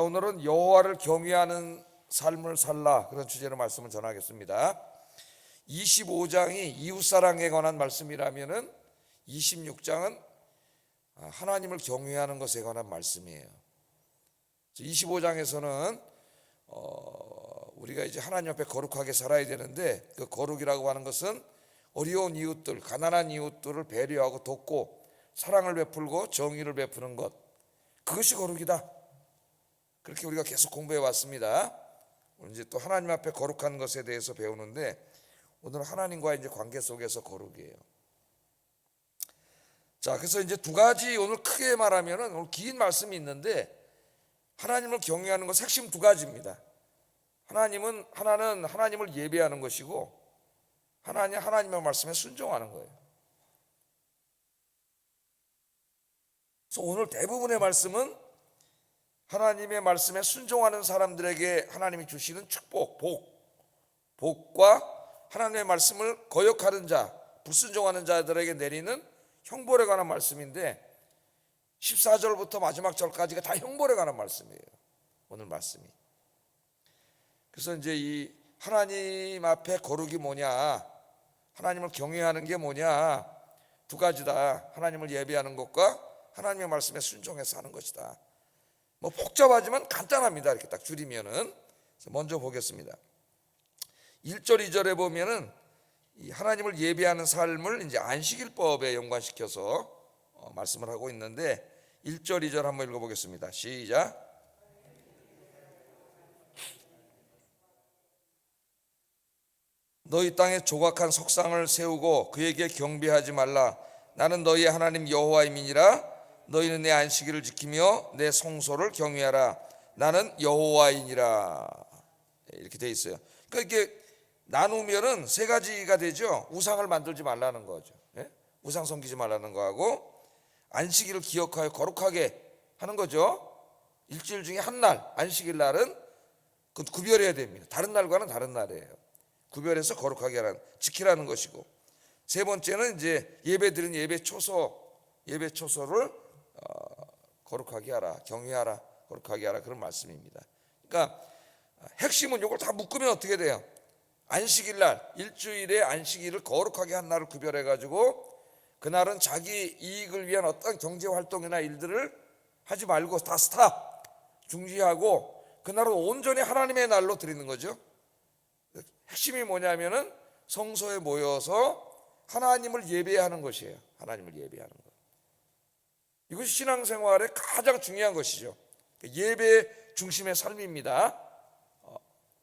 오늘은 여호와를 경외하는 삶을 살라, 그런 주제로 말씀을 전하겠습니다. 25장이 이웃사랑에 관한 말씀이라면은 26장은 하나님을 경외하는 것에 관한 말씀이에요. 25장에서는 우리가 이제 하나님 앞에 거룩하게 살아야 되는데, 그 거룩이라고 하는 것은 어려운 이웃들, 가난한 이웃들을 배려하고 돕고 사랑을 베풀고 정의를 베푸는 것, 그것이 거룩이다. 그렇게 우리가 계속 공부해 왔습니다. 오늘 이제 또 하나님 앞에 거룩한 것에 대해서 배우는데, 오늘은 하나님과의 이제 관계 속에서 거룩이에요. 자, 그래서 이제 두 가지, 오늘 크게 말하면은 오늘 긴 말씀이 있는데, 하나님을 경외하는 것 핵심 두 가지입니다. 하나는 하나님을 예배하는 것이고, 하나님의 말씀에 순종하는 거예요. 그래서 오늘 대부분의 말씀은 하나님의 말씀에 순종하는 사람들에게 하나님이 주시는 축복, 복과 하나님의 말씀을 거역하는 자, 불순종하는 자들에게 내리는 형벌에 관한 말씀인데, 14절부터 마지막 절까지가 다 형벌에 관한 말씀이에요, 오늘 말씀이. 그래서 이제 이 하나님 앞에 거룩이 뭐냐, 하나님을 경외하는 게 뭐냐, 두 가지다. 하나님을 예배하는 것과 하나님의 말씀에 순종해서 하는 것이다. 뭐 복잡하지만 간단합니다. 이렇게 딱 줄이면은. 먼저 보겠습니다. 1절 2절에 보면은 이 하나님을 예배하는 삶을 이제 안식일법에 연관시켜서 말씀을 하고 있는데, 1절 2절 한번 읽어보겠습니다. 시작. 너희 땅에 조각한 석상을 세우고 그에게 경배하지 말라. 나는 너희의 하나님 여호와임이니라. 너희는 내 안식일을 지키며 내 성소를 경외하라. 나는 여호와이니라. 이렇게 돼 있어요. 그러니까 이게 나누면은 세 가지가 되죠. 우상을 만들지 말라는 거죠. 우상 섬기지 말라는 거하고, 안식일을 기억하여 거룩하게 하는 거죠. 일주일 중에 한 날, 안식일 날은 그 구별해야 됩니다. 다른 날과는 다른 날이에요. 구별해서 거룩하게 하라는, 지키라는 것이고, 세 번째는 이제 예배드린 예배 초소를 거룩하게 하라, 경외하라, 거룩하게 하라, 그런 말씀입니다. 그러니까 핵심은 이걸 다 묶으면 어떻게 돼요? 안식일 날, 일주일의 안식일을 거룩하게 한 날을 구별해 가지고, 그날은 자기 이익을 위한 어떤 경제 활동이나 일들을 하지 말고 다 스탑, 중지하고, 그날은 온전히 하나님의 날로 드리는 거죠. 핵심이 뭐냐면은 성소에 모여서 하나님을 예배하는 것이에요. 하나님을 예배하는 것. 이것이 신앙생활의 가장 중요한 것이죠. 예배 중심의 삶입니다.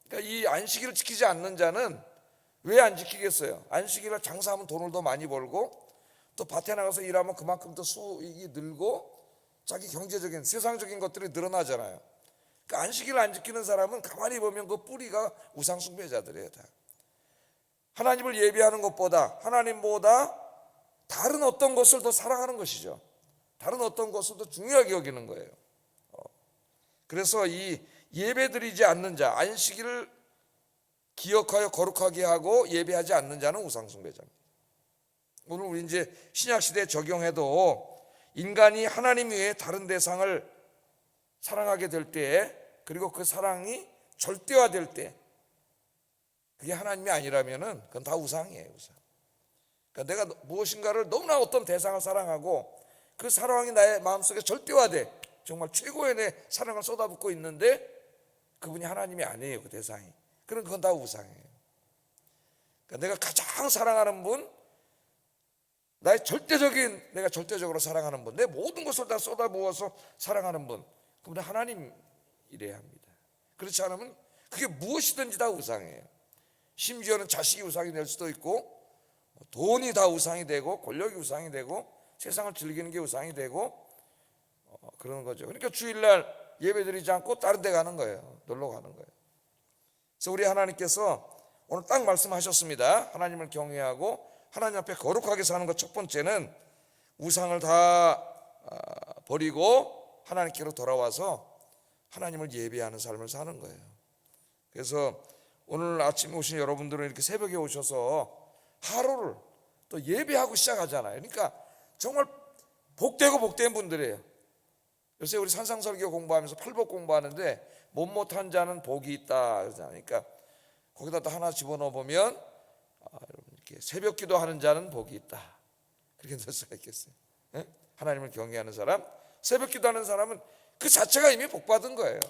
그러니까 이 안식일을 지키지 않는 자는 왜 안 지키겠어요? 안식일을 장사하면 돈을 더 많이 벌고, 또 밭에 나가서 일하면 그만큼 더 수익이 늘고, 자기 경제적인 세상적인 것들이 늘어나잖아요. 그러니까 안식일을 안 지키는 사람은 가만히 보면 그 뿌리가 우상 숭배자들이에요. 다. 하나님을 예배하는 것보다, 하나님보다 다른 어떤 것을 더 사랑하는 것이죠. 다른 어떤 것을 더 중요하게 여기는 거예요. 그래서 이 예배드리지 않는 자, 안식일을 기억하여 거룩하게 하고 예배하지 않는 자는 우상 숭배자입니다. 오늘 우리 이제 신약 시대에 적용해도, 인간이 하나님 외에 다른 대상을 사랑하게 될 때, 그리고 그 사랑이 절대화될 때, 그게 하나님이 아니라면은 그건 다 우상이에요, 우상. 그러니까 내가 무엇인가를 너무나 어떤 대상을 사랑하고 그 사랑이 나의 마음속에 절대화돼, 정말 최고의 내 사랑을 쏟아붓고 있는데 그분이 하나님이 아니에요, 그 대상이. 그럼 그건 다 우상이에요. 그러니까 내가 가장 사랑하는 분, 내가 절대적으로 사랑하는 분, 내 모든 것을 다 쏟아부어서 사랑하는 분, 그분은 하나님이래야 합니다. 그렇지 않으면 그게 무엇이든지 다 우상이에요. 심지어는 자식이 우상이 될 수도 있고, 돈이 다 우상이 되고, 권력이 우상이 되고, 세상을 즐기는 게 우상이 되고, 그러는 거죠. 그러니까 주일날 예배드리지 않고 다른 데 가는 거예요. 놀러 가는 거예요. 그래서 우리 하나님께서 오늘 딱 말씀하셨습니다. 하나님을 경외하고 하나님 앞에 거룩하게 사는 것, 첫 번째는 우상을 다 버리고 하나님께로 돌아와서 하나님을 예배하는 삶을 사는 거예요. 그래서 오늘 아침에 오신 여러분들은 이렇게 새벽에 오셔서 하루를 또 예배하고 시작하잖아요. 그러니까 정말 복되고 복된 분들이에요. 요새 우리 산상설교 공부하면서 팔복 공부하는데 못한 자는 복이 있다 그러잖아요. 그러니까 거기다 또 하나 집어넣어 보면 여러분 이렇게 새벽 기도하는 자는 복이 있다 그렇게 넣을 수가 있겠어요. 예? 하나님을 경외하는 사람, 새벽 기도하는 사람은 그 자체가 이미 복 받은 거예요.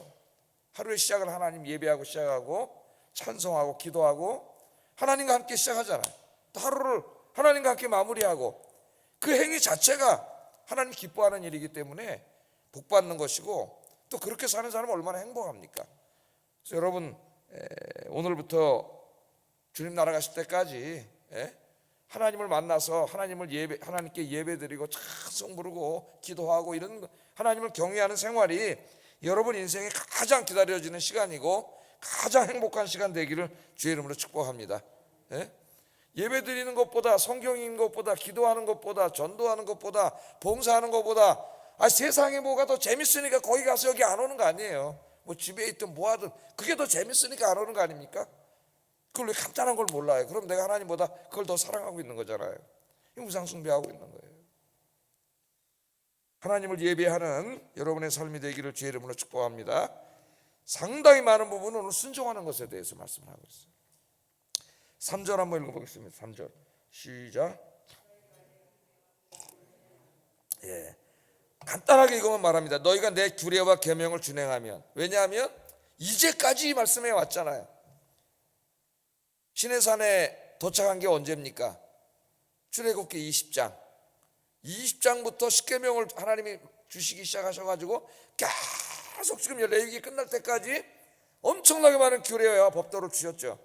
하루의 시작을 하나님 예배하고 시작하고 찬송하고 기도하고 하나님과 함께 시작하잖아요. 또 하루를 하나님과 함께 마무리하고 그 행위 자체가 하나님 기뻐하는 일이기 때문에 복 받는 것이고 또 그렇게 사는 사람은 얼마나 행복합니까? 그래서 여러분 오늘부터 주님 나라 가실 때까지 하나님을 만나서 하나님께 예배드리고 찬송 부르고 기도하고 이런 하나님을 경외하는 생활이 여러분 인생에 가장 기다려지는 시간이고 가장 행복한 시간 되기를 주의 이름으로 축복합니다. 예배드리는 것보다 성경 읽는 것보다 기도하는 것보다 전도하는 것보다 봉사하는 것보다 세상에 뭐가 더 재밌으니까 거기 가서 여기 안 오는 거 아니에요. 뭐 집에 있든 뭐 하든 그게 더 재밌으니까 안 오는 거 아닙니까? 그걸 왜 간단한 걸 몰라요? 그럼 내가 하나님보다 그걸 더 사랑하고 있는 거잖아요. 우상 숭배하고 있는 거예요. 하나님을 예배하는 여러분의 삶이 되기를 주의 이름으로 축복합니다. 상당히 많은 부분은 오늘 순종하는 것에 대해서 말씀을 하고 있어요. 3절 한번 읽어보겠습니다. 3절 시작. 간단하게 이것만 말합니다. 너희가 내 규례와 계명을 준행하면. 왜냐하면 이제까지 이 말씀에 왔잖아요. 시내산에 도착한 게 언제입니까? 출애굽기 20장부터 십계명을 하나님이 주시기 시작하셔가지고 계속 지금 레위기 끝날 때까지 엄청나게 많은 규례와 법도를 주셨죠.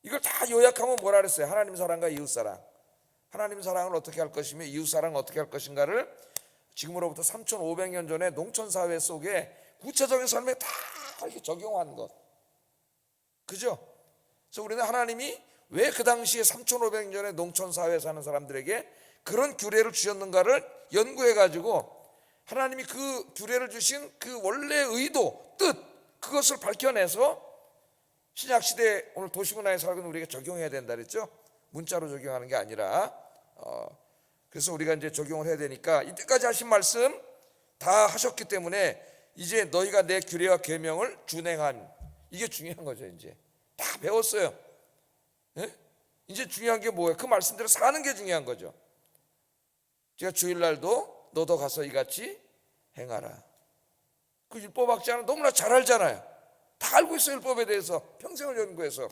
이걸 다 요약하면 뭐라 그랬어요? 하나님 사랑과 이웃 사랑. 하나님 사랑을 어떻게 할 것이며 이웃 사랑을 어떻게 할 것인가를 지금으로부터 3,500년 전에 농촌 사회 속에 구체적인 삶에 다 이렇게 적용한 것. 그죠? 그래서 우리는 하나님이 왜 그 당시에 3,500년 전에 농촌 사회에 사는 사람들에게 그런 규례를 주셨는가를 연구해 가지고 하나님이 그 규례를 주신 그 원래의 의도, 뜻 그것을 밝혀내서 신약 시대에 오늘 도시문화에 살고 있는 우리가 적용해야 된다 그랬죠. 문자로 적용하는 게 아니라 그래서 우리가 이제 적용을 해야 되니까 이때까지 하신 말씀 다 하셨기 때문에 이제 너희가 내 규례와 계명을 준행한 이게 중요한 거죠. 이제 다 배웠어요. 이제 중요한 게 뭐예요? 그 말씀대로 사는 게 중요한 거죠. 제가 주일날도 너도 가서 이같이 행하라. 그 율법학자는 너무나 잘 알잖아요. 다 알고 있어요. 율법에 대해서 평생을 연구해서.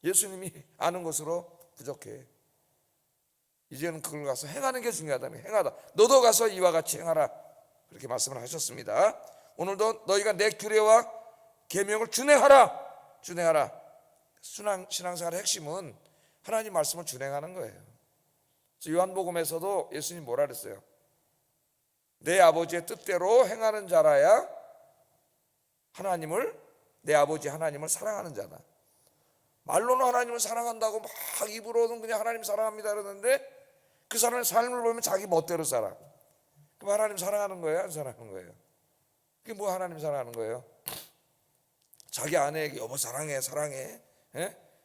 예수님이 아는 것으로 부족해. 이제는 그걸 가서 행하는 게 중요하다면 행하다. 너도 가서 이와 같이 행하라. 그렇게 말씀을 하셨습니다. 오늘도 너희가 내 규례와 계명을 준행하라. 신앙생활의 핵심은 하나님 말씀을 준행하는 거예요. 요한복음에서도 예수님 뭐라 그랬어요? 내 아버지의 뜻대로 행하는 자라야 내 아버지 하나님을 사랑하는 자다. 말로는 하나님을 사랑한다고 막 입으로는 그냥 하나님 사랑합니다 그러는데 그 사람의 삶을 보면 자기 멋대로 살아. 그럼 하나님 사랑하는 거예요? 안 사랑하는 거예요? 그게 뭐 하나님 사랑하는 거예요? 자기 아내에게 여보 사랑해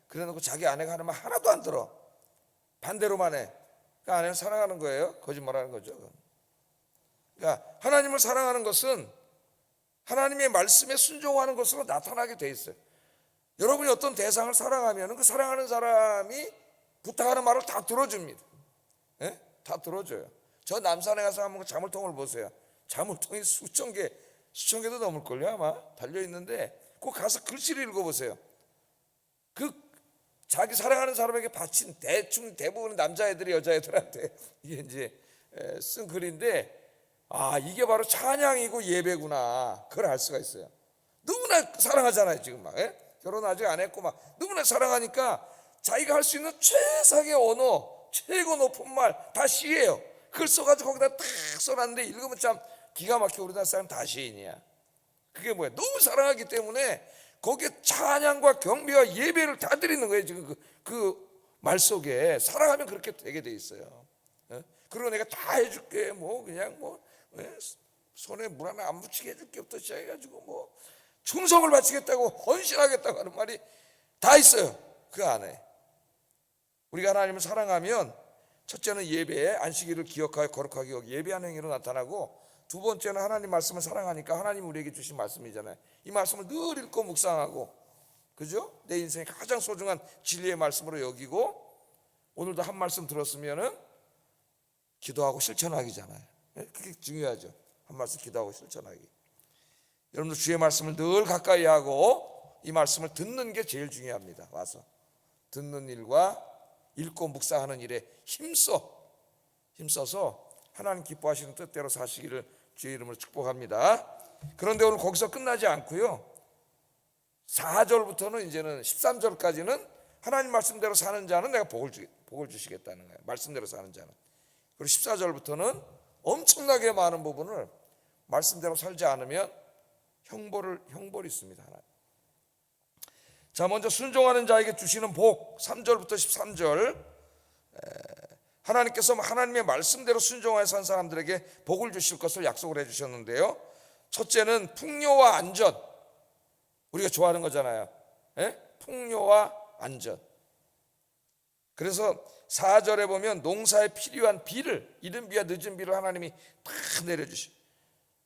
그래놓고 자기 아내가 하는 말 하나도 안 들어. 반대로만 해. 그 아내는 사랑하는 거예요? 거짓말하는 거죠. 그러니까 하나님을 사랑하는 것은 하나님의 말씀에 순종하는 것으로 나타나게 돼 있어요. 여러분이 어떤 대상을 사랑하면 그 사랑하는 사람이 부탁하는 말을 다 들어줍니다. 다 들어줘요. 저 남산에 가서 한번 자물통을 보세요. 자물통이 수천 개도 넘을걸요 아마 달려있는데 꼭 가서 글씨를 읽어보세요. 그 자기 사랑하는 사람에게 바친 대부분 남자애들이 여자애들한테 이게 이제 쓴 글인데 이게 바로 찬양이고 예배구나. 그걸 알 수가 있어요. 누구나 사랑하잖아요 지금 막 결혼 아직 안 했고 막 누구나 사랑하니까 자기가 할 수 있는 최상의 언어 최고 높은 말 다 시예요. 그걸 써가지고 거기다 딱 써놨는데 읽으면 참 기가 막히고 우리나라 사람 다 시인이야. 그게 뭐야? 너무 사랑하기 때문에 거기에 찬양과 경배와 예배를 다 드리는 거예요. 지금 그 말 속에 사랑하면 그렇게 되게 돼 있어요. 그리고 내가 다 해줄게 그냥 손에 물 하나 안 묻히게 해줄게부터 시작해가지고 충성을 바치겠다고 헌신하겠다고 하는 말이 다 있어요. 그 안에 우리가 하나님을 사랑하면 첫째는 예배에 안식일을 기억하여 거룩하게 여기 예배하는 행위로 나타나고 두 번째는 하나님 말씀을 사랑하니까 하나님 우리에게 주신 말씀이잖아요. 이 말씀을 늘 읽고 묵상하고, 그죠? 내 인생의 가장 소중한 진리의 말씀으로 여기고, 오늘도 한 말씀 들었으면은 기도하고 실천하기잖아요. 그게 중요하죠. 한 말씀 기도하고 실천하기. 여러분들 주의 말씀을 늘 가까이 하고 이 말씀을 듣는 게 제일 중요합니다. 와서 듣는 일과 읽고 묵상하는 일에 힘써서 하나님 기뻐하시는 뜻대로 사시기를 주의 이름으로 축복합니다. 그런데 오늘 거기서 끝나지 않고요, 4절부터는 이제는 13절까지는 하나님 말씀대로 사는 자는 내가 복을 주시겠다는 거예요. 말씀대로 사는 자는. 그리고 14절부터는 엄청나게 많은 부분을 말씀대로 살지 않으면 형벌이 있습니다. 자, 먼저 순종하는 자에게 주시는 복, 3절부터 13절. 하나님께서 하나님의 말씀대로 순종하여 산 사람들에게 복을 주실 것을 약속을 해주셨는데요, 첫째는 풍요와 안전. 우리가 좋아하는 거잖아요. 풍요와 안전. 그래서 4절에 보면 농사에 필요한 비를, 이른 비와 늦은 비를 하나님이 다 내려주시.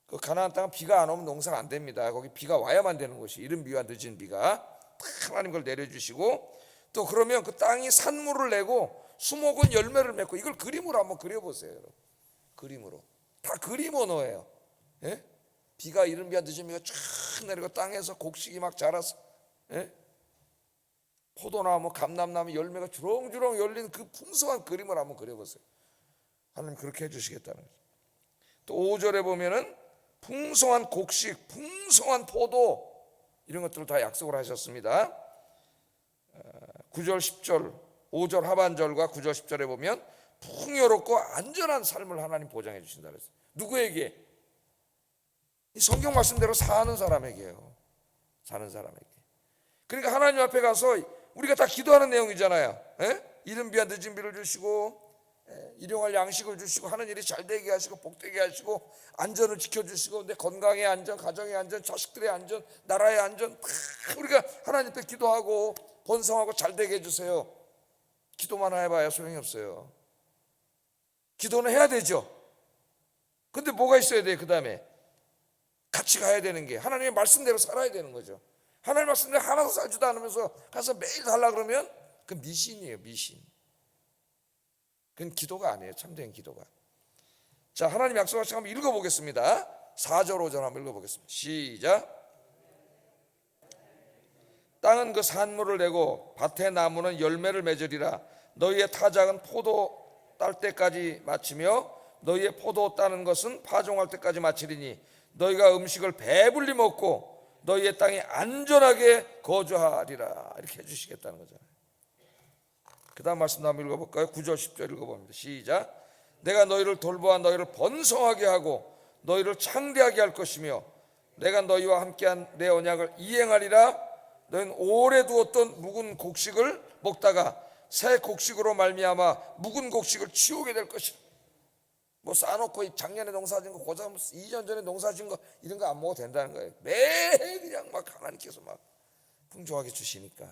그 가나안 땅은 비가 안 오면 농사가 안 됩니다. 거기 비가 와야만 되는 곳이, 이른 비와 늦은 비가 다 하나님 걸 내려주시고, 또 그러면 그 땅이 산물을 내고 수목은 열매를 맺고. 이걸 그림으로 한번 그려보세요. 여러분. 그림으로 다 그림 언어예요. 비가 이른 비와 늦은 비가 쫙 내리고 땅에서 곡식이 막 자라서, 포도나무, 감람나무 열매가 주렁주렁 열린 그 풍성한 그림을 한번 그려보세요. 하나님 그렇게 해주시겠다는 거죠. 또 5절에 보면은 풍성한 곡식, 풍성한 포도, 이런 것들을 다 약속을 하셨습니다. 9절 10절 5절 하반절과 9절 10절에 보면 풍요롭고 안전한 삶을 하나님 보장해 주신다 그랬어요. 누구에게? 이 성경 말씀대로 사는 사람에게요. 사는 사람에게. 그러니까 하나님 앞에 가서 우리가 다 기도하는 내용이잖아요. 이른 비와 늦은 비를 주시고, 일용할 양식을 주시고, 하는 일이 잘 되게 하시고, 복되게 하시고, 안전을 지켜주시고, 내 건강의 안전, 가정의 안전, 자식들의 안전, 나라의 안전, 다 우리가 하나님 앞에 기도하고 번성하고 잘 되게 해주세요. 기도만 해봐야 소용이 없어요. 기도는 해야 되죠. 근데 뭐가 있어야 돼요? 그 다음에 같이 가야 되는 게 하나님의 말씀대로 살아야 되는 거죠. 하나님 말씀대로 하나도 살지도 않으면서 가서 매일 달라 그러면 그 미신이에요. 미신. 그건 기도가 아니에요. 참된 기도가. 자, 하나님 약속하신 한번 읽어보겠습니다. 4절 5절 한번 읽어보겠습니다. 시작. 땅은 그 산물을 내고 밭의 나무는 열매를 맺으리라. 너희의 타작은 포도 딸 때까지 마치며 너희의 포도 따는 것은 파종할 때까지 마치리니 너희가 음식을 배불리 먹고 너희의 땅에 안전하게 거주하리라. 이렇게 해주시겠다는 거잖아요. 그 다음 말씀 한번 읽어볼까요? 9절 10절 읽어봅니다. 시작. 내가 너희를 돌보아 너희를 번성하게 하고 너희를 창대하게 할 것이며 내가 너희와 함께한 내 언약을 이행하리라. 너희는 오래 두었던 묵은 곡식을 먹다가 새 곡식으로 말미암아 묵은 곡식을 치우게 될 것이라. 뭐 쌓아놓고 작년에 농사진 거, 고작 2년 전에 농사진 거 이런 거 안 먹어도 된다는 거예요. 매일 그냥 막 하나님께서 막 풍족하게 주시니까.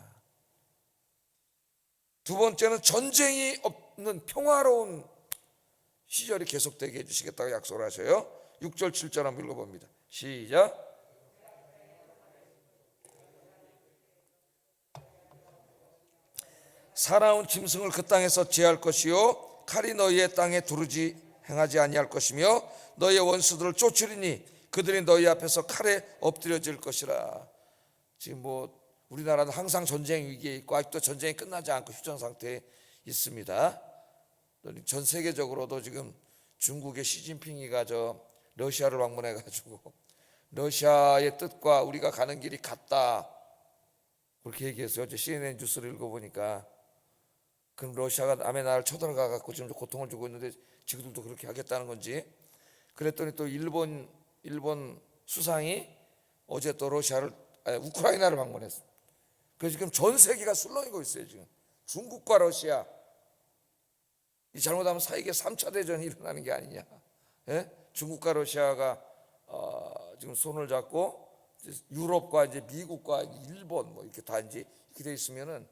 두 번째는 전쟁이 없는 평화로운 시절이 계속되게 해주시겠다고 약속을 하셔요. 6절 7절 한번 읽어봅니다. 시작. 사나운 짐승을 그 땅에서 제할 것이요 칼이 너희의 땅에 두르지 행하지 아니할 것이며 너희의 원수들을 쫓으리니 그들이 너희 앞에서 칼에 엎드려질 것이라. 지금 뭐 우리나라는 항상 전쟁 위기에 있고 아직도 전쟁이 끝나지 않고 휴전 상태에 있습니다. 전 세계적으로도 지금 중국의 시진핑이가 러시아를 방문해 가지고 러시아의 뜻과 우리가 가는 길이 같다 그렇게 얘기했어요. 어제 CNN 뉴스를 읽어보니까. 그럼 러시아가 남의 나라를 쳐들어가 갖고 지금 고통을 주고 있는데 지구들도 그렇게 하겠다는 건지. 그랬더니 또 일본 수상이 어제 또 우크라이나를 방문했어. 그래서 지금 전 세계가 술렁이고 있어요. 지금 중국과 러시아 이 잘못하면 사이에 3차 대전이 일어나는 게 아니냐. 중국과 러시아가 지금 손을 잡고 유럽과 이제 미국과 일본 뭐 이렇게 다 이제 이렇게 돼 있으면은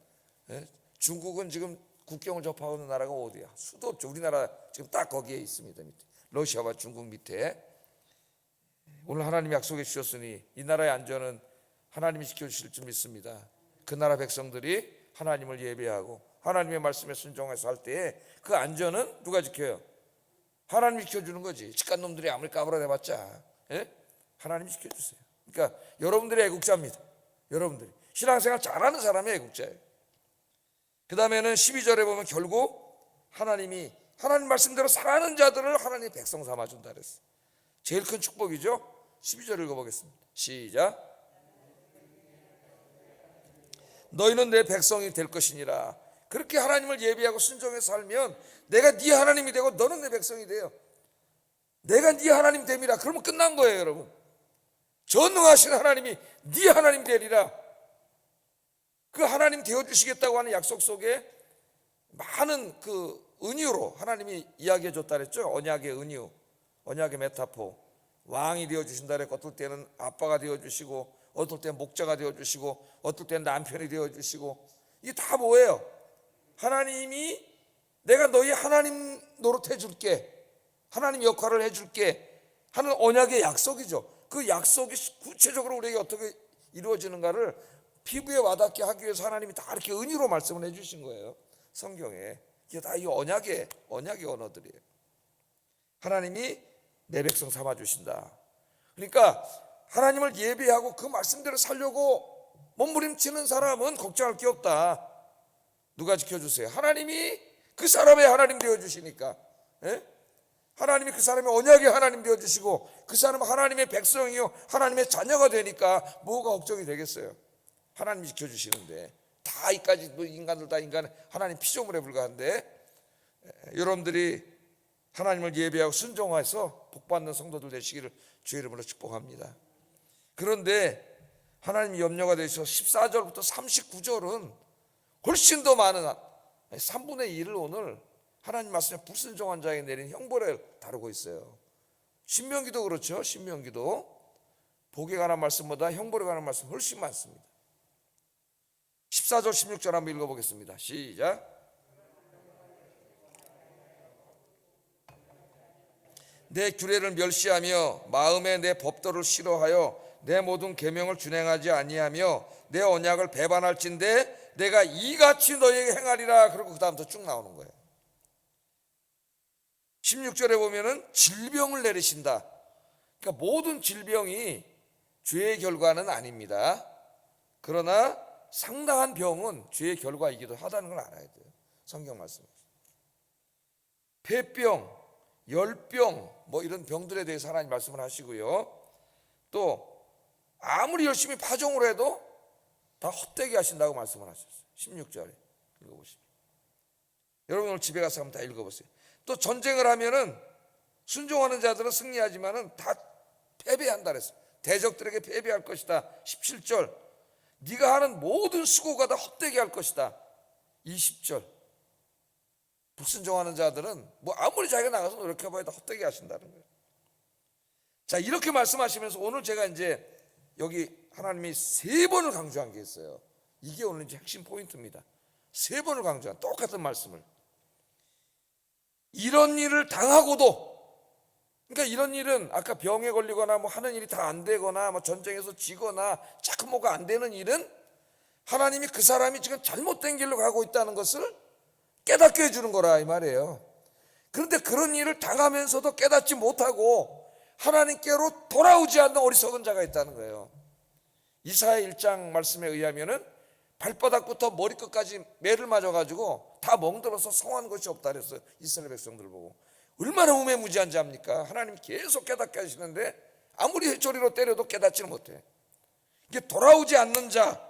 중국은 지금 국경을 접하고 있는 나라가 어디야? 수도 없죠. 우리나라 지금 딱 거기에 있습니다. 밑에. 러시아와 중국 밑에. 오늘 하나님이 약속해 주셨으니 이 나라의 안전은 하나님이 지켜주실 줄 믿습니다. 그 나라 백성들이 하나님을 예배하고 하나님의 말씀에 순종해서 할 때에 그 안전은 누가 지켜요? 하나님이 지켜주는 거지. 직간 놈들이 아무리 까불어대봤자 하나님이 지켜주세요. 그러니까 여러분들이 애국자입니다. 여러분들이 신앙생활 잘하는 사람이 애국자예요. 그 다음에는 12절에 보면 결국 하나님이 하나님 말씀대로 살아가는 자들을 하나님의 백성 삼아준다 그랬어요. 제일 큰 축복이죠. 12절 읽어보겠습니다. 시작. 너희는 내 백성이 될 것이니라. 그렇게 하나님을 예비하고 순종해서 살면 내가 네 하나님이 되고 너는 내 백성이 돼요. 내가 네 하나님 됨이라. 그러면 끝난 거예요, 여러분. 전능하신 하나님이 네 하나님 되리라. 그 하나님 되어주시겠다고 하는 약속 속에 많은 그 은유로 하나님이 이야기해 줬다 그랬죠. 언약의 은유, 언약의 메타포. 왕이 되어주신다 그랬고, 어떨 때는 아빠가 되어주시고, 어떨 때는 목자가 되어주시고, 어떨 때는 남편이 되어주시고. 이게 다 뭐예요? 하나님이 내가 너희 하나님 노릇해 줄게, 하나님 역할을 해줄게 하는 언약의 약속이죠. 그 약속이 구체적으로 우리에게 어떻게 이루어지는가를 피부에 와닿게 하기 위해서 하나님이 다 이렇게 은유로 말씀을 해주신 거예요. 성경에. 이게 다 이 언약의 언어들이에요. 하나님이 내 백성 삼아주신다. 그러니까 하나님을 예배하고 그 말씀대로 살려고 몸부림치는 사람은 걱정할 게 없다. 누가 지켜주세요? 하나님이 그 사람의 하나님 되어주시니까. 하나님이 그 사람의 언약의 하나님 되어주시고 그 사람은 하나님의 백성이요 하나님의 자녀가 되니까 뭐가 걱정이 되겠어요? 하나님이 지켜주시는데. 다 이까지 인간들 다 인간 하나님 피조물에 불과한데, 여러분들이 하나님을 예배하고 순종해서 복받는 성도들 되시기를 주의 이름으로 축복합니다. 그런데 하나님이 염려가 되셔서 14절부터 39절은 훨씬 더 많은 3분의 1을 오늘 하나님 말씀에 불순종한 자에게 내린 형벌을 다루고 있어요. 신명기도 그렇죠. 신명기도 복에 관한 말씀보다 형벌에 관한 말씀 훨씬 많습니다. 14절 16절 한번 읽어보겠습니다. 시작. 내 규례를 멸시하며 마음에 내 법도를 싫어하여 내 모든 계명을 준행하지 아니하며 내 언약을 배반할진대 내가 이같이 너희에게 행하리라. 그리고 그 다음부터 쭉 나오는 거예요. 16절에 보면은 질병을 내리신다. 그러니까 모든 질병이 죄의 결과는 아닙니다. 그러나 상당한 병은 죄의 결과이기도 하다는 걸 알아야 돼요. 성경 말씀에서. 폐병, 열병 뭐 이런 병들에 대해서 하나님 말씀을 하시고요. 또 아무리 열심히 파종을 해도 다 헛되게 하신다고 말씀을 하셨어요. 16절에 읽어보시죠. 여러분 오늘 집에 가서 한번 다 읽어보세요. 또 전쟁을 하면은 순종하는 자들은 승리하지만은 다 패배한다 그랬어요. 대적들에게 패배할 것이다. 17절. 네가 하는 모든 수고가 다 헛되게 할 것이다. 20절. 불순종하는 자들은 뭐 아무리 자기가 나가서 노력해봐야 다 헛되게 하신다는 거예요. 자, 이렇게 말씀하시면서 오늘 제가 이제 여기 하나님이 3번을 강조한 게 있어요. 이게 오늘 이제 핵심 포인트입니다. 3번을 강조한 똑같은 말씀을. 이런 일을 당하고도, 그러니까 이런 일은 아까 병에 걸리거나 뭐 하는 일이 다 안 되거나 뭐 전쟁에서 지거나 자꾸 뭐가 안 되는 일은 하나님이 그 사람이 지금 잘못된 길로 가고 있다는 것을 깨닫게 해주는 거라 이 말이에요. 그런데 그런 일을 당하면서도 깨닫지 못하고 하나님께로 돌아오지 않는 어리석은 자가 있다는 거예요. 이사야 1장 말씀에 의하면은 발바닥부터 머리끝까지 매를 맞아가지고 다 멍들어서 성한 것이 없다 그랬어요. 이스라엘 백성들 보고. 얼마나 우매무지한 자입니까? 하나님이 계속 깨닫게 하시는데 아무리 회초리로 때려도 깨닫지는 못해. 이게 돌아오지 않는 자.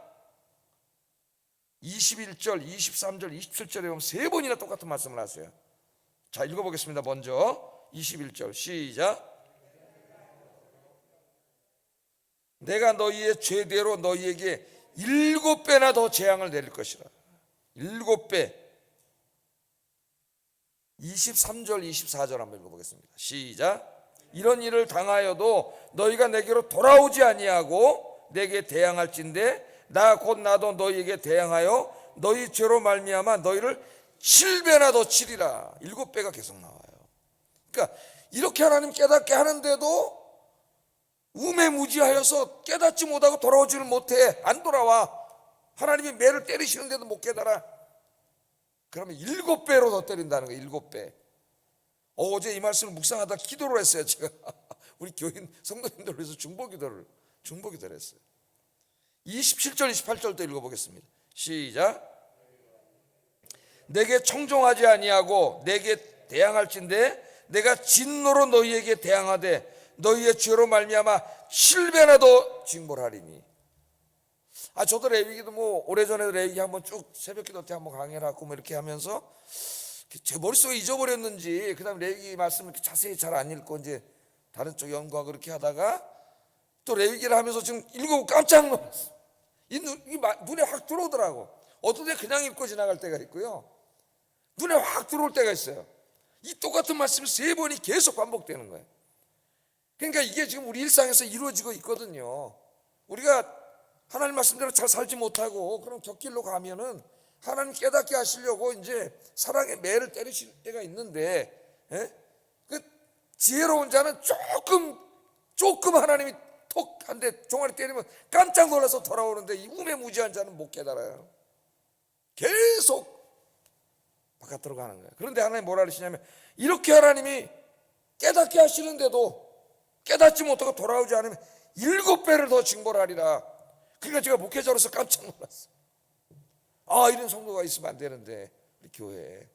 21절, 23절, 27절에 보면 3번이나 똑같은 말씀을 하세요. 자, 읽어보겠습니다. 먼저 21절 시작. 내가 너희의 죄대로 너희에게 7배나 더 재앙을 내릴 것이라. 7배. 23절 24절 한번 읽어보겠습니다. 시작. 이런 일을 당하여도 너희가 내게로 돌아오지 아니하고 내게 대항할진대 나 곧 나도 너희에게 대항하여 너희 죄로 말미암아 너희를 7배나 더 치리라. 7배가 계속 나와요. 그러니까 이렇게 하나님 깨닫게 하는데도 우매무지하여서 깨닫지 못하고 돌아오지를 못해. 안 돌아와. 하나님이 매를 때리시는데도 못 깨달아. 그러면 7배로 더 때린다는 거예요. 7배. 어제 이 말씀을 묵상하다 기도를 했어요. 제가 우리 교인 성도님들 위해서 중보기도를 했어요. 27절 28절도 읽어보겠습니다. 시작. 내게 청종하지 아니하고 내게 대항할진대 내가 진노로 너희에게 대항하되 너희의 죄로 말미암아 7배나 더 징벌하리니. 저도 레위기도 오래전에 레위기 한번 쭉 새벽기도 때 한번 강의를 하고 이렇게 하면서 제 머릿속에 잊어버렸는지 그 다음에 레위기 말씀을 이렇게 자세히 잘 안 읽고 이제 다른 쪽 연구하고 그렇게 하다가 또 레위기를 하면서 지금 읽어보고 깜짝 놀랐어. 이 눈에 확 들어오더라고. 어떤 데 그냥 읽고 지나갈 때가 있고요, 눈에 확 들어올 때가 있어요. 이 똑같은 말씀이 3번이 계속 반복되는 거예요. 그러니까 이게 지금 우리 일상에서 이루어지고 있거든요. 우리가 하나님 말씀대로 잘 살지 못하고 그런 곁길로 가면은 하나님 깨닫게 하시려고 이제 사랑의 매를 때리실 때가 있는데, 그 지혜로운 자는 조금 하나님이 톡 한 대 종아리 때리면 깜짝 놀라서 돌아오는데 이 우매무지한 자는 못 깨달아요. 계속 바깥으로 가는 거예요. 그런데 하나님 뭐라 그러시냐면, 이렇게 하나님이 깨닫게 하시는데도 깨닫지 못하고 돌아오지 않으면 7배를 더 징벌하리라. 그러니까 제가 목회자로서 깜짝 놀랐어요. 이런 성도가 있으면 안 되는데 우리 교회에.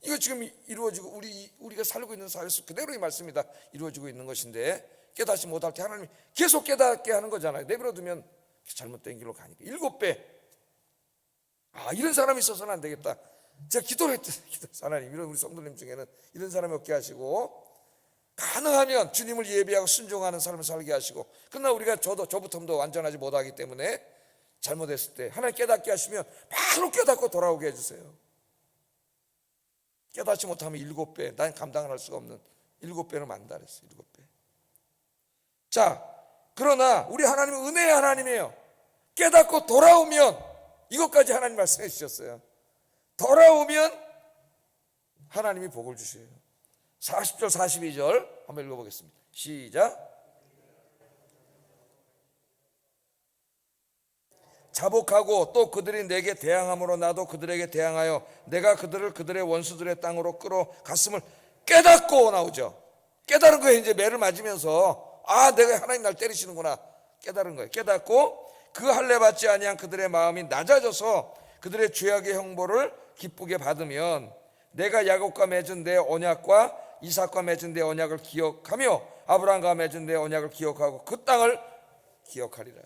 이거 지금 이루어지고 우리가 살고 있는 사회에서 그대로 이 말씀이 다 이루어지고 있는 것인데, 깨닫지 못할 때 하나님이 계속 깨닫게 하는 거잖아요. 내버려두면 잘못된 길로 가니까 7배. 이런 사람이 있어서는 안 되겠다. 제가 기도를 했더니 하나님, 이런 우리 성도님 중에는 이런 사람이 없게 하시고, 가능하면 주님을 예배하고 순종하는 삶을 살게 하시고, 그러나 우리가 저부터도 완전하지 못하기 때문에 잘못했을 때 하나님 깨닫게 하시면 바로 깨닫고 돌아오게 해주세요. 깨닫지 못하면 7배, 난 감당을 할 수가 없는 7배는 만다 그랬어요. 7배. 자, 그러나 우리 하나님은 은혜의 하나님이에요. 깨닫고 돌아오면, 이것까지 하나님 말씀해 주셨어요. 돌아오면 하나님이 복을 주셔요. 40절 42절 한번 읽어보겠습니다. 시작. 자복하고 또 그들이 내게 대항함으로 나도 그들에게 대항하여 내가 그들을 그들의 원수들의 땅으로 끌어갔음을 깨닫고. 나오죠. 깨달은 거예요. 이제 매를 맞으면서 내가 하나님 날 때리시는구나 깨달은 거예요. 깨닫고 그 할례 받지 아니한 그들의 마음이 낮아져서 그들의 죄악의 형벌을 기쁘게 받으면 내가 야곱과 맺은 내 언약과 이삭과 맺은 내 언약을 기억하며 아브라함과 맺은 내 언약을 기억하고 그 땅을 기억하리라.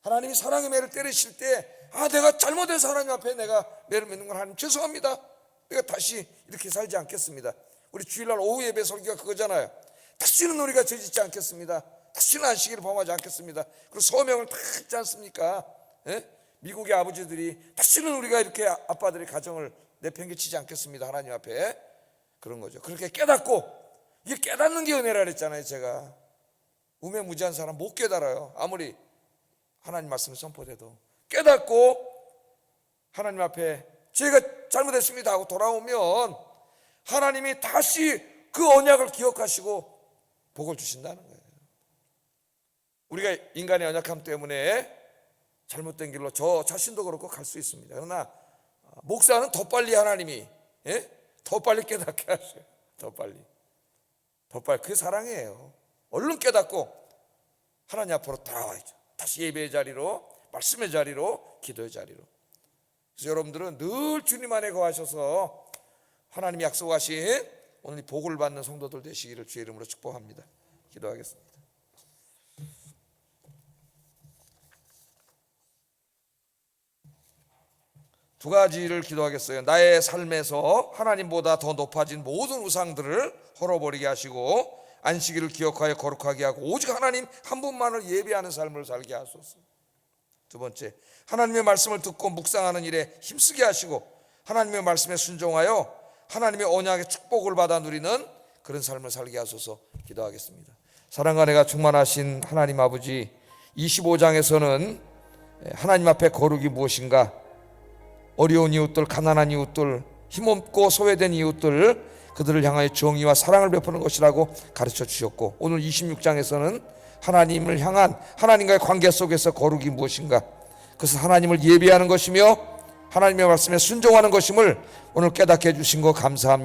하나님이 사랑의 매를 때리실 때 내가 잘못해서 하나님 앞에 내가 매를 맺는 건 하나님 죄송합니다. 내가 다시 이렇게 살지 않겠습니다. 우리 주일날 오후 예배 설교가 그거잖아요. 다시는 우리가 죄짓지 않겠습니다. 다시는 안식일을 범하지 않겠습니다. 그리고 소명을 다 했지 않습니까? 미국의 아버지들이 다시는 우리가 이렇게 아빠들의 가정을 내팽개치지 않겠습니다. 하나님 앞에. 그런 거죠. 그렇게 깨닫고, 이게 깨닫는 게 은혜라 그랬잖아요. 제가 우매무지한 사람 못 깨달아요. 아무리 하나님 말씀을 선포돼도. 깨닫고 하나님 앞에 제가 잘못했습니다 하고 돌아오면 하나님이 다시 그 언약을 기억하시고 복을 주신다는 거예요. 우리가 인간의 연약함 때문에 잘못된 길로 저 자신도 그렇고 갈 수 있습니다. 그러나 목사는 더 빨리 하나님이 더 빨리 깨닫게 하셔요. 더 빨리. 그게 사랑이에요. 얼른 깨닫고 하나님 앞으로 돌아와야죠. 다시 예배의 자리로, 말씀의 자리로, 기도의 자리로. 그래서 여러분들은 늘 주님 안에 거하셔서 하나님이 약속하신 오늘 이 복을 받는 성도들 되시기를 주의 이름으로 축복합니다. 기도하겠습니다. 두 가지를 기도하겠어요. 나의 삶에서 하나님보다 더 높아진 모든 우상들을 헐어버리게 하시고 안식일을 기억하여 거룩하게 하고 오직 하나님 한 분만을 예배하는 삶을 살게 하소서. 두 번째, 하나님의 말씀을 듣고 묵상하는 일에 힘쓰게 하시고 하나님의 말씀에 순종하여 하나님의 언약의 축복을 받아 누리는 그런 삶을 살게 하소서. 기도하겠습니다. 사랑과 은혜가 충만하신 하나님 아버지, 25장에서는 하나님 앞에 거룩이 무엇인가, 어려운 이웃들, 가난한 이웃들, 힘없고 소외된 이웃들, 그들을 향하여 정의와 사랑을 베푸는 것이라고 가르쳐 주셨고, 오늘 26장에서는 하나님을 향한 하나님과의 관계 속에서 거룩이 무엇인가? 그것은 하나님을 예배하는 것이며 하나님의 말씀에 순종하는 것임을 오늘 깨닫게 해주신 거 감사합니다.